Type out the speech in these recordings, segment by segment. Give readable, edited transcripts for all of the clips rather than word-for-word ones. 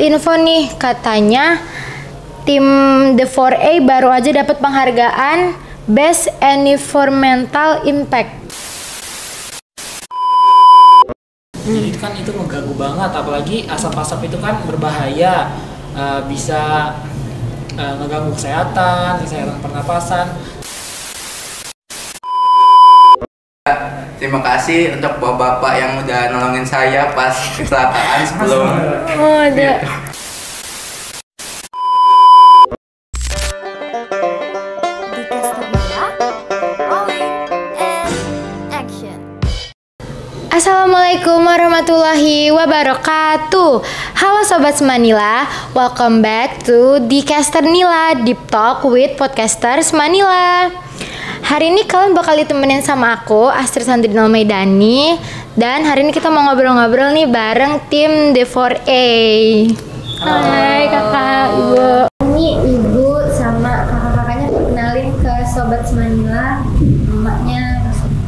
info nih, katanya tim The 4A baru aja dapat penghargaan Best Environmental Impact. Jadi kan itu mengganggu banget, apalagi asap-asap itu kan berbahaya, bisa mengganggu kesehatan pernapasan. Terima kasih untuk bapak-bapak yang udah nolongin saya pas kecelakaan sebelum. Oh, ada. Assalamualaikum warahmatullahi wabarakatuh. Halo Sobat Semanila, welcome back to Dicaster Nila, Deep Talk with Podcasters Manila. Hari ini kalian bakal ditemenin sama aku, Astrid Sandrina Maidani. Dan hari ini kita mau ngobrol-ngobrol nih bareng tim The 4A. Hai kakak, ibu. Ini ibu sama kakak-kakaknya kenalin ke Sobat Semanila. Namanya,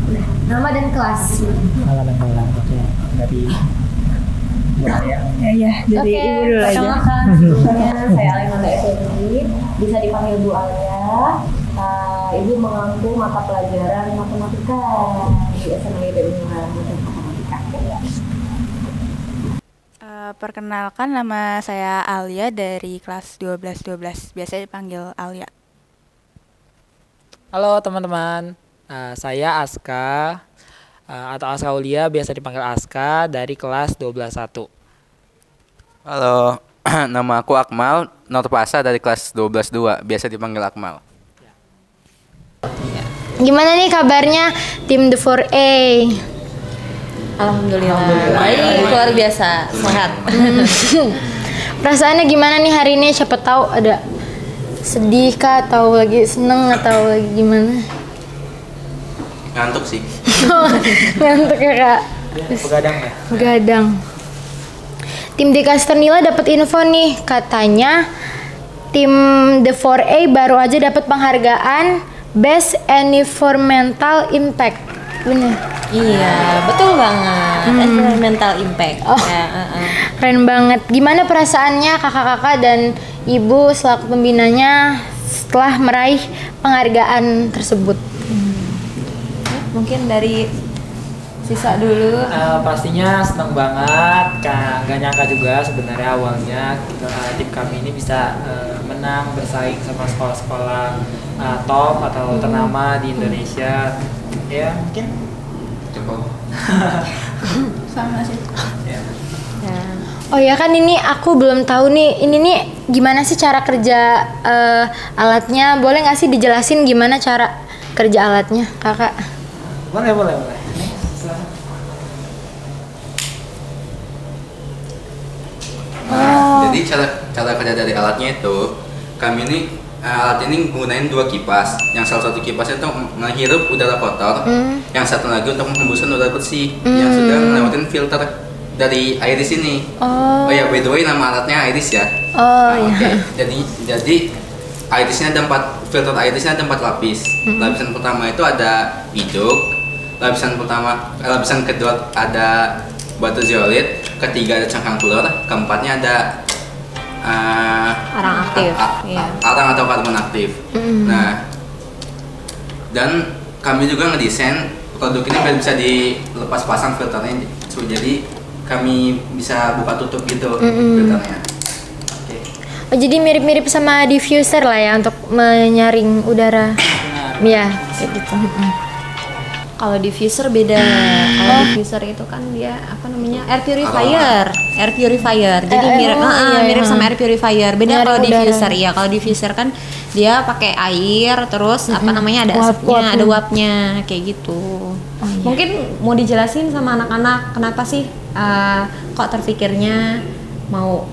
udah, nama dan kelas. Nama dan kelas, oke. Dari Ya, dari ibu dulu aja. Perkenalkan, sebelumnya saya Alimanda Effendi, bisa dipanggil Bu Alia. Ibu mengampu mata pelajaran matematika di SMA IPB Matematika. Perkenalkan, nama saya Alia dari kelas 12, biasa dipanggil Alia. Halo teman-teman, saya Aska atau Aska Aulia, biasa dipanggil Aska, dari kelas 12-1. Halo, nama aku Akmal Nurpasa dari kelas 12-2, biasa dipanggil Akmal. Gimana nih kabarnya tim The 4A? Alhamdulillah. Baik, luar biasa, sehat. Perasaannya gimana nih hari ini? Siapa tahu ada sedih kah, atau lagi seneng, atau lagi gimana? Ngantuk sih. Ngantuk ya kak? Begadang ya? Begadang. Tim Dicaster Nila dapat info nih, katanya tim The 4A baru aja dapat penghargaan Best Environmental Impact. Bener? Iya, betul banget. Environmental impact. Oh, keren banget. Gimana perasaannya kakak-kakak dan ibu selaku pembinanya setelah meraih penghargaan tersebut? Mungkin dari sisa dulu. Pastinya senang banget, gak nyangka juga sebenarnya awalnya tim kami ini bisa menang bersaing sama sekolah-sekolah top atau ternama di Indonesia. Ya mungkin Cukup. Sama sih. ya. Oh ya kan, ini aku belum tahu nih, ini nih gimana sih cara kerja alatnya? Boleh nggak sih dijelasin gimana cara kerja alatnya, kakak? Boleh. Nah, jadi cara kerja dari alatnya itu, kami ini alat ini menggunakan dua kipas. Yang salah satu kipasnya itu menghirup udara kotor, yang satu lagi untuk menghembuskan udara bersih yang sudah melewati filter dari iris ini. Oh ya, by the way nama alatnya iris ya. Iya. Jadi irisnya ada filter irisnya ada 4 lapis. Lapisan pertama itu ada hiduk, lapisan kedua ada batu zeolit, ketiga ada cangkang telur, keempatnya ada Arang aktif. Arang atau karbon aktif. Nah, dan kami juga ngedesain produk ini biar bisa dilepas pasang filternya. Jadi kami bisa buka tutup gitu filternya. Oke. Oh, jadi mirip-mirip sama diffuser lah ya untuk menyaring udara. Iya, kayak gitu. Kalau diffuser beda. Kalau diffuser itu kan dia apa namanya? Air purifier. Jadi mirip sama air purifier. Beda kalau diffuser. Iya, kalau diffuser kan dia pakai air terus apa namanya ada asapnya, ada uapnya kayak gitu. Mungkin mau dijelasin sama anak-anak kenapa sih kok terpikirnya mau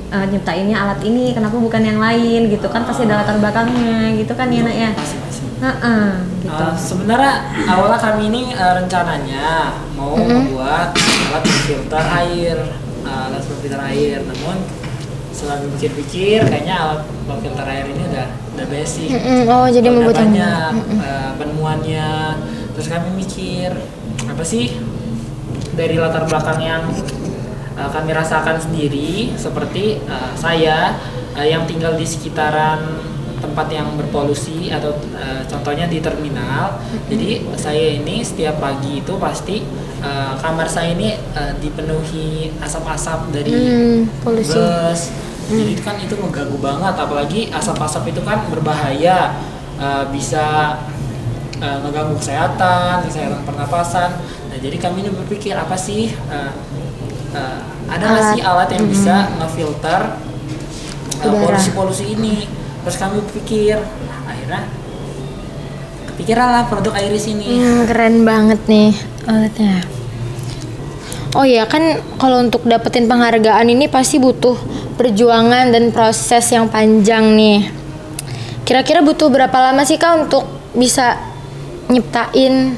nyiptainnya alat ini, kenapa bukan yang lain gitu kan, pasti ada latar belakangnya gitu kan ya nak ya. Gitu. Sebenarnya awalnya kami ini rencananya mau membuat alat filter air, namun setelah pikir-pikir kayaknya alat filter air ini udah basic. Jadi udah membuat banyak penemuannya. Terus kami mikir apa sih dari latar belakang yang kami rasakan sendiri seperti saya yang tinggal di sekitaran tempat yang berpolusi atau contohnya di terminal. Jadi saya ini setiap pagi itu pasti kamar saya ini dipenuhi asap-asap dari polusi. bus. Jadi kan itu mengganggu banget, apalagi asap-asap itu kan berbahaya, bisa mengganggu kesehatan pernapasan. Nah, jadi kami ini berpikir apa sih ada nggak sih alat yang bisa ngefilter polusi-polusi ini. Terus kami berpikir, akhirnya kepikiran lah produk Iris ini. Keren banget nih alatnya. Oh iya, kan kalau untuk dapetin penghargaan ini pasti butuh perjuangan dan proses yang panjang nih. Kira-kira butuh berapa lama sih Kak untuk bisa nyiptain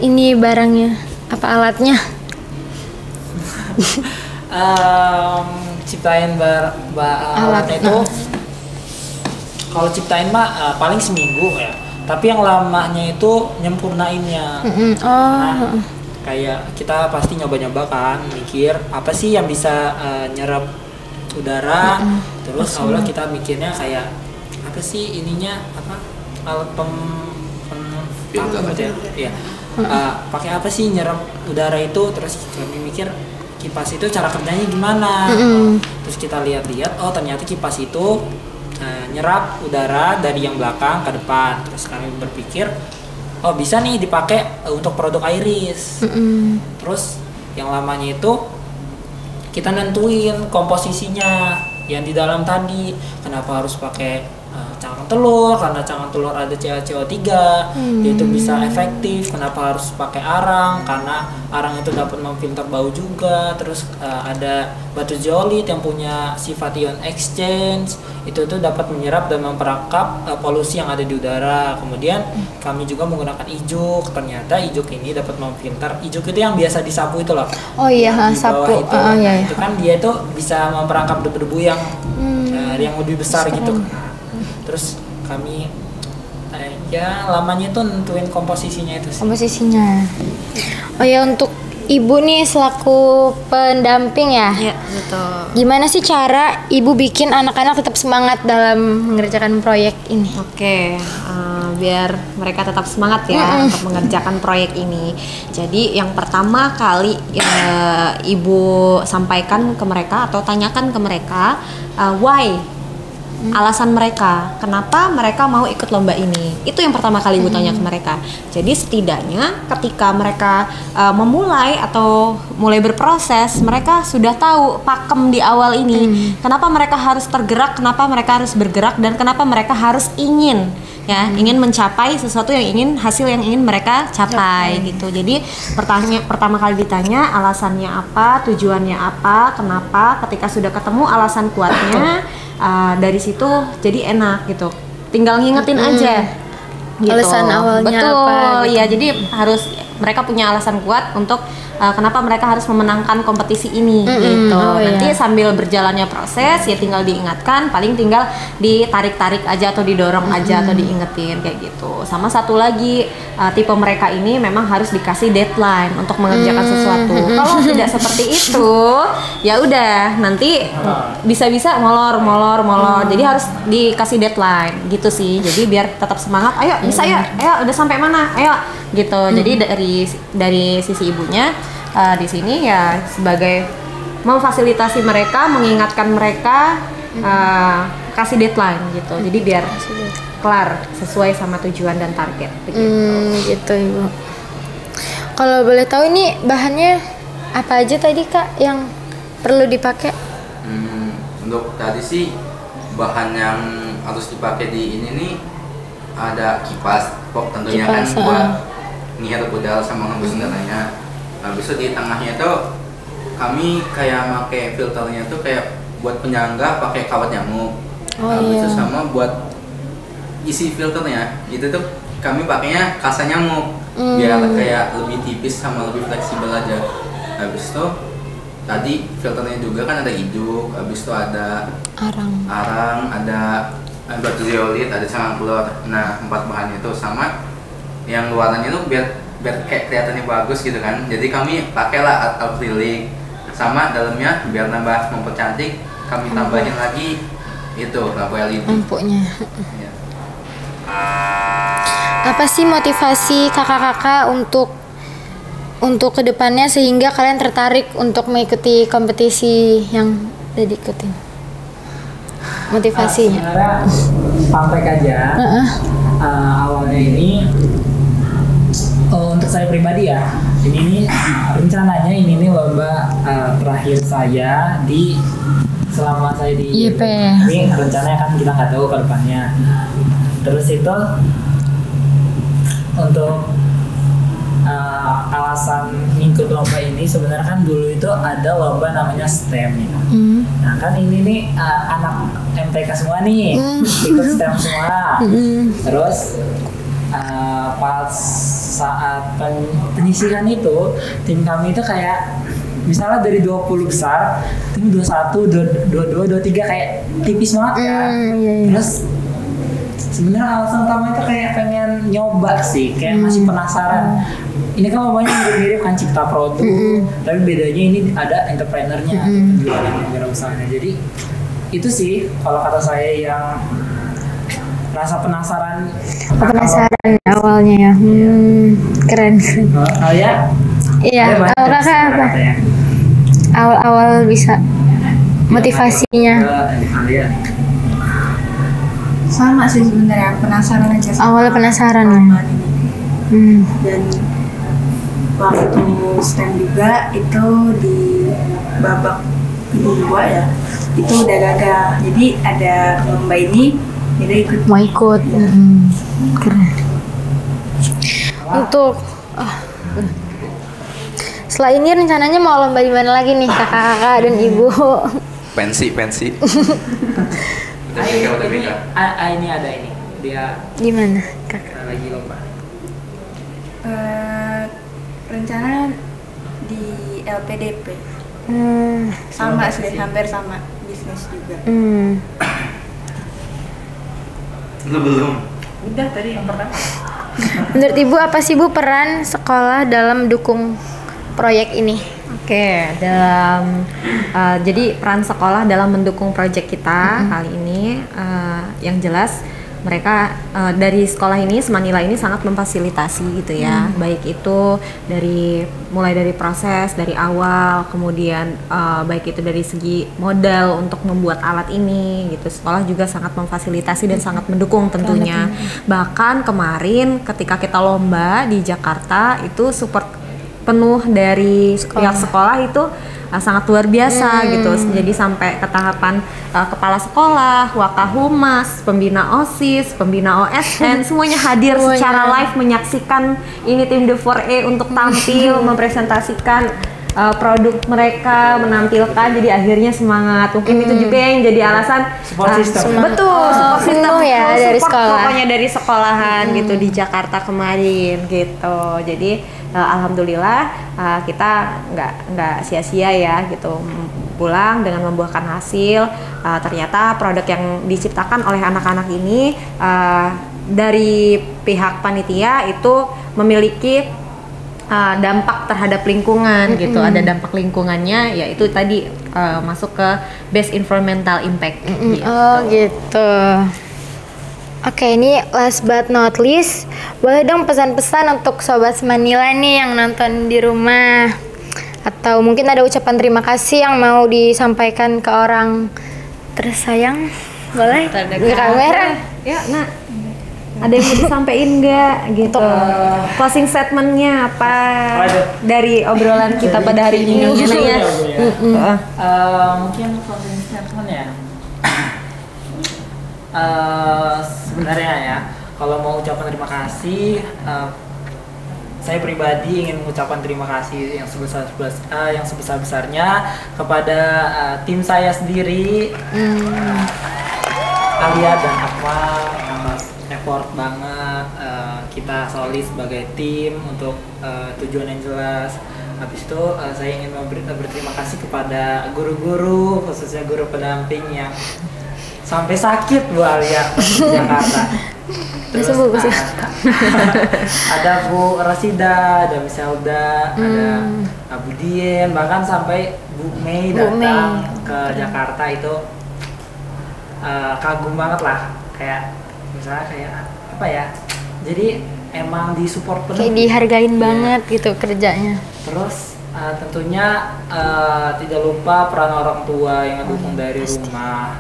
ini barangnya, apa alatnya? Ciptain alatnya itu, kalau ciptain mah paling seminggu ya. Tapi yang lamanya itu nyempurnainnya. Nah, kayak kita pasti nyoba-nyoba kan, mikir apa sih yang bisa nyerap udara. Terus awalnya kita mikirnya kayak apa sih ininya, apa alat ya, pakai apa sih nyerap udara itu. Terus kami mikir kipas itu cara kerjanya gimana. Terus kita lihat-lihat, oh ternyata kipas itu nyerap udara dari yang belakang ke depan. Terus kami berpikir, oh bisa nih dipakai untuk produk Iris. Terus yang lamanya itu kita nentuin komposisinya yang di dalam tadi. Kenapa harus pakai cangkang telur? Karena cangkang telur ada CO3, itu bisa efektif. Kenapa harus pakai arang? Karena arang itu dapat memfilter bau juga. Terus ada batu zeolit yang punya sifat ion exchange, itu tuh dapat menyerap dan memperangkap polusi yang ada di udara. Kemudian kami juga menggunakan ijuk. Ternyata ijuk ini dapat memfilter. Ijuk itu yang biasa disapu itu loh. Oh iya, di sapu. bawah itu. Iya. Itu kan dia itu bisa memperangkap debu-debu yang lebih besar gitu. Terus kami ya lamanya itu nentuin komposisinya itu sih. Komposisinya. Oh ya, untuk Ibu nih selaku pendamping ya. Iya, betul. Gimana sih cara Ibu bikin anak-anak tetap semangat dalam mengerjakan proyek ini? Oke, biar mereka tetap semangat ya untuk mengerjakan proyek ini. Jadi yang pertama kali Ibu sampaikan ke mereka atau tanyakan ke mereka why, alasan mereka, kenapa mereka mau ikut lomba ini. Itu yang pertama kali Ibu tanya ke mereka. Jadi setidaknya ketika mereka memulai atau mulai berproses, mereka sudah tahu pakem di awal ini. Kenapa mereka harus tergerak, kenapa mereka harus bergerak, dan kenapa mereka harus ingin ingin mencapai sesuatu yang hasil yang ingin mereka capai gitu. Jadi pertama kali ditanya alasannya apa, tujuannya apa, kenapa. Ketika sudah ketemu alasan kuatnya, dari situ jadi enak gitu. Tinggal ngingetin aja gitu. Alasan awalnya betul, apa gitu. Ya jadi harus mereka punya alasan kuat untuk kenapa mereka harus memenangkan kompetisi ini gitu. Nanti sambil berjalannya proses ya tinggal diingatkan, paling tinggal ditarik-tarik aja atau didorong aja atau diingetin kayak gitu. Sama satu lagi, tipe mereka ini memang harus dikasih deadline untuk mengerjakan sesuatu. Kalau tidak seperti itu, ya udah nanti bisa-bisa molor. Jadi harus dikasih deadline gitu sih. Jadi biar tetap semangat, ayo bisa ya, ayo udah sampai mana, ayo gitu. Jadi dari sisi ibunya di sini ya sebagai memfasilitasi mereka, mengingatkan mereka, kasih deadline gitu. Jadi biar kelar sesuai sama tujuan dan target begitu. Gitu Ibu. Kalau boleh tahu ini bahannya apa aja tadi Kak yang perlu dipakai? Untuk tadi sih bahan yang harus dipakai di ini nih ada kipas, tentunya kan buat ngirup udara sama ngembus udaranya. Habis itu di tengahnya tuh kami kayak pakai filternya tuh kayak buat penyangga pakai kawat nyamuk. Habis itu sama buat isi filternya itu tuh kami pakainya kasa nyamuk biar kayak lebih tipis sama lebih fleksibel aja. Habis itu tadi filternya juga kan ada ijuk, habis itu ada arang, ada batu zeolit, ada cangkang telur. Nah 4 bahan itu sama yang luarannya tuh biar kayak kelihatannya bagus gitu kan. Jadi kami pakailah acrylic sama dalamnya biar nambah mempercantik kami tambahin lagi itu lampu LED. Lampunya. Ya. Apa sih motivasi kakak-kakak untuk kedepannya sehingga kalian tertarik untuk mengikuti kompetisi yang udah diikutin? Motivasinya? Sebenarnya sampai aja. Awalnya ini untuk saya pribadi ya, ini nih rencananya ini nih lomba terakhir saya selama saya di YP. Ini rencananya kan kita nggak tahu ke depannya. Terus itu untuk alasan ngikut lomba ini sebenarnya kan dulu itu ada lomba namanya STEM ya. Nah kan ini nih anak MTK semua nih ikut STEM semua. Terus pas saat penyisihan itu tim kami itu kayak misalnya dari 20 besar tim 21, 22, 23 kayak tipis banget kan. Terus sebenarnya alasan utama itu kayak pengen nyoba sih, kayak masih penasaran. Ini kan lombanya mirip-mirip kan cipta produk, tapi bedanya ini ada entrepreneurnya, penjualan usahanya. Jadi itu sih kalau kata saya yang rasa penasaran Awalnya ya. Keren. Oh ya? Iya, kalau kakak apa? Awal bisa motivasinya. Iya. Sama sih sebenarnya, penasaran aja sama Awalnya penasaran ya. lomba ini. Dan waktu STEM juga itu di babak kedua ya, itu udah gagal. Jadi ada lomba ini, jadi ikut. Mau ikut. Keren. Untuk setelah ini rencananya mau lomba di mana lagi nih kakak-kakak dan ibu? Pensi. Ini ada ini dia Gimana kakak? lagi lomba. Rencana di LPDP sama sih, hampir sama bisnis juga. Belum. Udah tadi yang pertama. Menurut ibu apa sih bu peran sekolah dalam mendukung proyek ini? Oke, jadi peran sekolah dalam mendukung proyek kita kali ini yang jelas mereka dari sekolah ini Semanila ini sangat memfasilitasi gitu ya, baik itu mulai dari proses dari awal, kemudian baik itu dari segi modal untuk membuat alat ini gitu, sekolah juga sangat memfasilitasi dan sangat mendukung tentunya. Bahkan kemarin ketika kita lomba di Jakarta itu support penuh dari pihak sekolah itu sangat luar biasa gitu. Jadi sampai ke tahapan kepala sekolah, wakahumas, pembina OSIS, pembina OSN semuanya hadir secara live menyaksikan ini tim The 4A untuk tampil mempresentasikan produk mereka, menampilkan, jadi akhirnya semangat. Mungkin itu juga yang jadi alasan Support system. betul, support system ya full dari support sekolah. pokoknya dari sekolahan gitu di Jakarta kemarin gitu. Jadi alhamdulillah kita nggak sia-sia ya gitu, pulang dengan membuahkan hasil. Ternyata produk yang diciptakan oleh anak-anak ini dari pihak panitia itu memiliki dampak terhadap lingkungan gitu. Ada dampak lingkungannya, yaitu tadi masuk ke best environmental impact gitu. Oh gitu. Oke, ini last but not least, boleh dong pesan-pesan untuk sobat Semanila nih yang nonton di rumah, atau mungkin ada ucapan terima kasih yang mau disampaikan ke orang tersayang, boleh? Di kamera. Ya, nah, ada yang mau disampaikan nggak gitu? Closing statementnya apa dari obrolan kita pada hari ini? Mungkin closing statement ya. Sebenarnya ya, kalau mau ucapan terima kasih, saya pribadi ingin mengucapkan terima kasih yang sebesar-besarnya kepada tim saya sendiri, Alia dan Akmal, atas effort banget. Kita solid sebagai tim untuk tujuan yang jelas. Habis itu saya ingin berterima kasih kepada guru-guru, khususnya guru pendamping yang sampai sakit Bu Alia di Jakarta. Terus sembuh, Bu. ada Bu Rasida, ada Miss Elda, ada Abu Dien, bahkan sampai Bu Mei datang ke Jakarta itu kagum banget lah, kayak misalnya kayak apa ya, jadi emang disupport penuh, kayak dihargain banget gitu kerjanya. Terus tentunya tidak lupa peran orang tua yang mendukung dari rumah,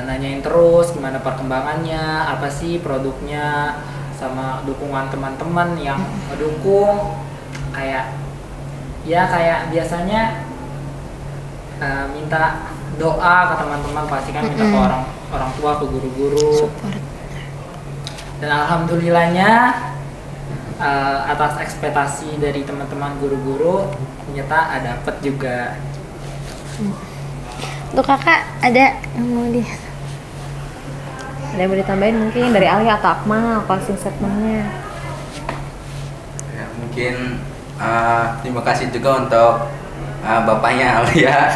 nanyain terus gimana perkembangannya, apa sih produknya, sama dukungan teman-teman yang mendukung, kayak biasanya minta doa ke teman-teman, pasti kan minta ke orang tua, ke guru-guru. Dan alhamdulillahnya atas ekspektasi dari teman-teman guru-guru ternyata dapet juga. Untuk kakak ada yang mau Ada yang mau ditambahin mungkin dari Alia atau Akmal closing statementnya? Ya, mungkin terima kasih juga untuk bapaknya Alia.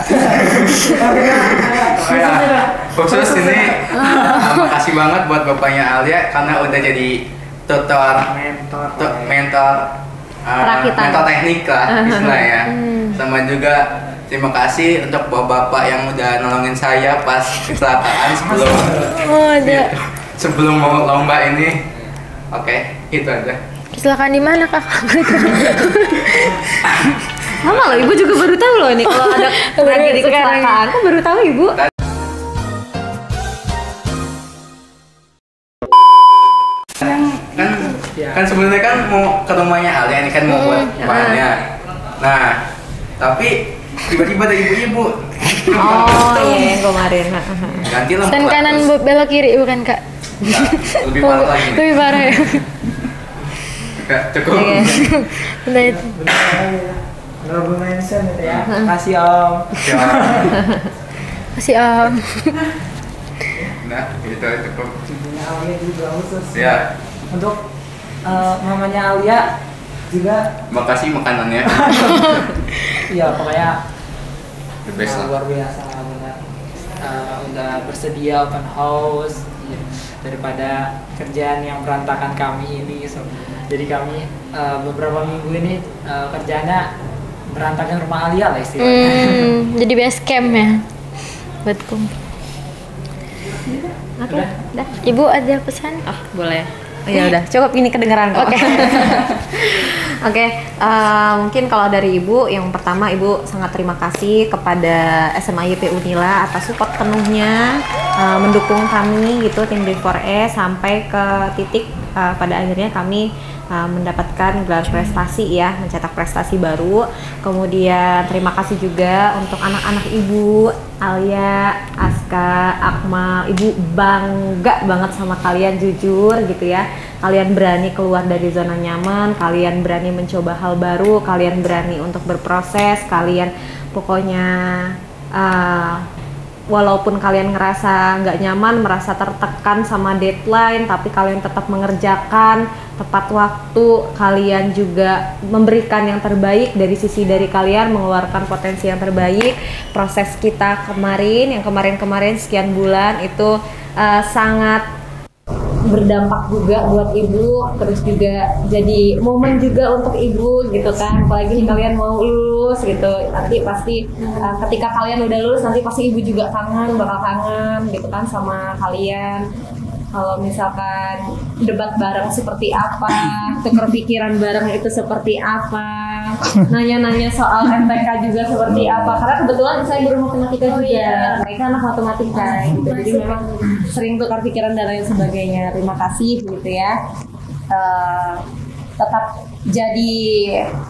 Khusus ini makasih banget buat bapaknya Alia karena udah jadi mentor teknik lah istilahnya. Sama juga terima kasih untuk bapak-bapak yang udah nolongin saya pas kecelakaan sebelum mau lomba ini. Oke, itu aja. kecelakaan di mana kakak? Sama loh, ibu juga baru tahu loh ini kalau ada tragedi kecelakaan. Aku baru tahu ibu. Kan sebenarnya kan mau ke rumahnya Alia ini kan mau buat bahannya. Nah, tapi tiba-tiba ada ibu-ibu. Oh iya, yang kemarin. Ganti lampu. Stand kanan belok kiri bukan kak? Lebih parah lagi. Lebih parah ya. Kak, cukup. Udah itu. Honorable mention gitu ya. Makasih Om. Masih om. Nah, itu cukup. Ibunya Alia juga khusus. Ya. Untuk mamanya Alia juga. Makasih makanannya. Iya, pokoknya The best lah. luar biasa benar. Udah bersedia open house daripada kerjaan yang berantakan kami ini. Jadi kami beberapa minggu ini kerjanya berantakan rumah Alia lah istilahnya. Jadi base camp ya buat kumpul. Oke, udah. Ibu ada pesan? Oh, boleh. Ya udah, cukup ini kedengeran kok. Oke, mungkin kalau dari ibu, yang pertama ibu sangat terima kasih kepada SMAYP Unila atas support penuhnya, mendukung kami gitu tim D4E sampai ke titik pada akhirnya kami mendapatkan gelar prestasi ya, mencetak prestasi baru. Kemudian terima kasih juga untuk anak-anak ibu, Alia, Aska, Akmal. Ibu bangga banget sama kalian, jujur gitu ya. Kalian berani keluar dari zona nyaman, kalian berani mencoba hal baru, kalian berani untuk berproses, kalian pokoknya walaupun kalian ngerasa nggak nyaman, merasa tertekan sama deadline, tapi kalian tetap mengerjakan tepat waktu, kalian juga memberikan yang terbaik dari sisi dari kalian, mengeluarkan potensi yang terbaik. Proses kita kemarin, yang kemarin-kemarin sekian bulan itu sangat berdampak juga buat ibu, terus juga jadi momen juga untuk ibu gitu kan, apalagi kalian mau lulus gitu, nanti pasti ketika kalian udah lulus nanti pasti ibu juga bakal kangen gitu kan sama kalian. Kalau misalkan debat bareng seperti apa, tukar pikiran bareng itu seperti apa, nanya-nanya soal MTK juga seperti apa, karena kebetulan saya guru matematika juga, mereka anak matematika gitu, jadi memang sering tukar pikiran dan lain sebagainya. Terima kasih gitu ya. Tetap jadi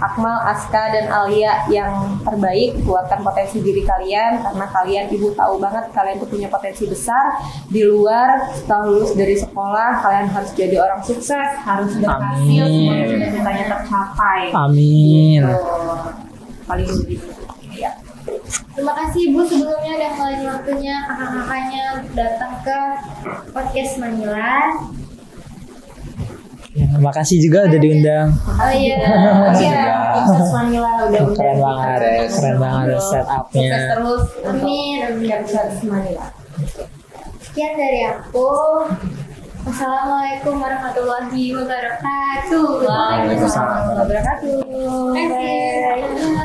Akmal, Aska, dan Alia yang terbaik, keluarkan potensi diri kalian, karena kalian, ibu tahu banget kalian tuh punya potensi besar di luar. Setelah lulus dari sekolah kalian harus jadi orang sukses, harus berhasil, semua cita-citanya tercapai. Amin. Gitu. Paling begitu ya. Terima kasih Ibu sebelumnya udah ngeluangin waktunya, kakak-kakaknya datang ke podcast Manila. Ya, makasih juga udah diundang. Oh iya, podcast Manila udah Keren banget, keren banget setupnya. sukses terus, amin, podcast Manila. Sekian dari aku. Assalamualaikum warahmatullahi wabarakatuh. Waalaikumsalam warahmatullahi wabarakatuh. Bye.